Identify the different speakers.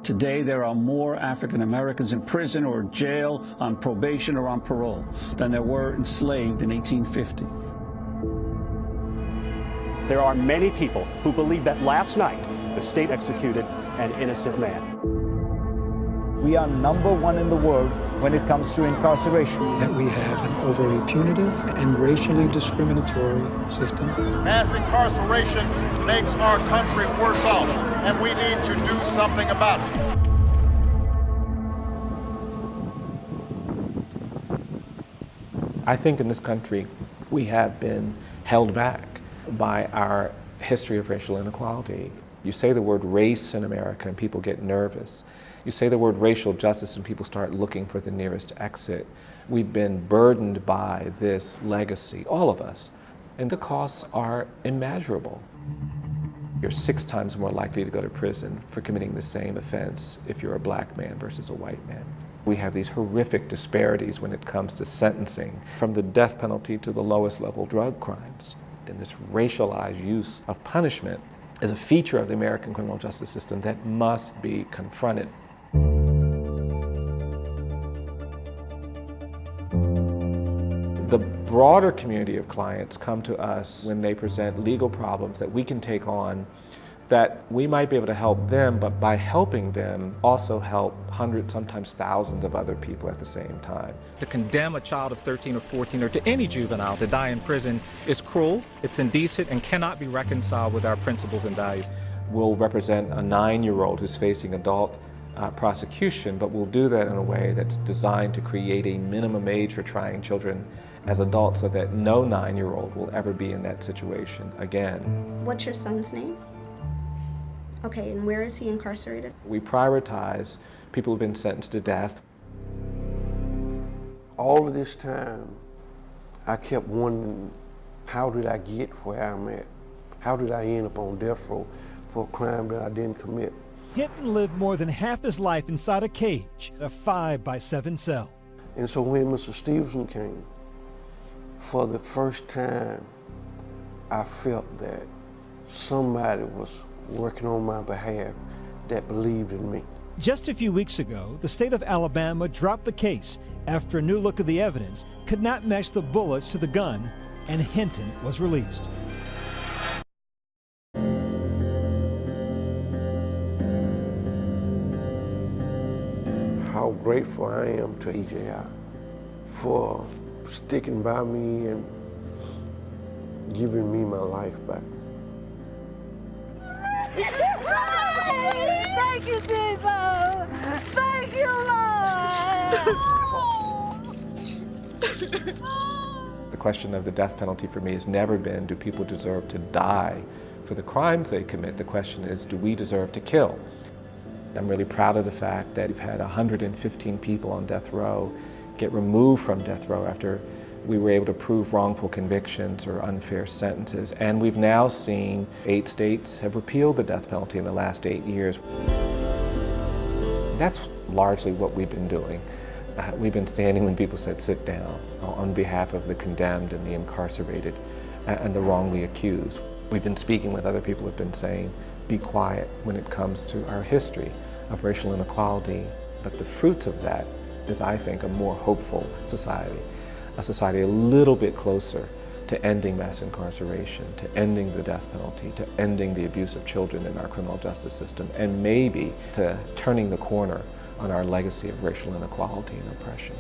Speaker 1: Today, there are more African Americans in prison or jail, on probation or on parole, than there were enslaved in 1850.
Speaker 2: There are many people who believe that last night the state executed an innocent man.
Speaker 3: We are #1 in the world when it comes to incarceration.
Speaker 4: That we have an overly punitive and racially discriminatory system.
Speaker 5: Mass incarceration makes our country worse off, and we need to do something about it.
Speaker 6: I think in this country we have been held back by our history of racial inequality. You say the word race in America and people get nervous. You say the word racial justice and people start looking for the nearest exit. We've been burdened by this legacy, all of us, and the costs are immeasurable. You're 6 times more likely to go to prison for committing the same offense if you're a black man versus a white man. We have these horrific disparities when it comes to sentencing, from the death penalty to the lowest level drug crimes. And this racialized use of punishment is a feature of the American criminal justice system that must be confronted. The broader community of clients come to us when they present legal problems that we can take on, that we might be able to help them, but by helping them, also help hundreds, sometimes thousands of other people at the same time.
Speaker 7: To condemn a child of 13 or 14 or to any juvenile to die in prison is cruel, it's indecent, and cannot be reconciled with our principles and values.
Speaker 6: We'll represent a 9-year-old who's facing adult prosecution, but we'll do that in a way that's designed to create a minimum age for trying children as adults so that no 9-year-old will ever be in that situation again.
Speaker 8: What's your son's name? Okay, and where is he incarcerated?
Speaker 6: We prioritize people who've been sentenced to death.
Speaker 9: All of this time, I kept wondering, how did I get where I'm at? How did I end up on death row for a crime that I didn't commit?
Speaker 10: Hinton lived more than half his life inside a cage, a 5-by-7 cell.
Speaker 9: And so when Mr. Stevenson came, for the first time, I felt that somebody was working on my behalf that believed in me.
Speaker 10: Just a few weeks ago, the state of Alabama dropped the case after a new look at the evidence could not match the bullets to the gun, and Hinton was released.
Speaker 9: How grateful I am to EJI for sticking by me and giving me my life back.
Speaker 11: Thank you, Jesus! Thank you, Lord!
Speaker 6: The question of the death penalty for me has never been, do people deserve to die for the crimes they commit? The question is, do we deserve to kill? I'm really proud of the fact that we've had 115 people on death row get removed from death row after we were able to prove wrongful convictions or unfair sentences. And we've now seen 8 states have repealed the death penalty in the last 8 years. That's largely what we've been doing. We've been standing when people said sit down on behalf of the condemned and the incarcerated and the wrongly accused. We've been speaking with other people who have been saying, be quiet when it comes to our history of racial inequality. But the fruits of that is, I think, a more hopeful society. A society a little bit closer to ending mass incarceration, to ending the death penalty, to ending the abuse of children in our criminal justice system, and maybe to turning the corner on our legacy of racial inequality and oppression.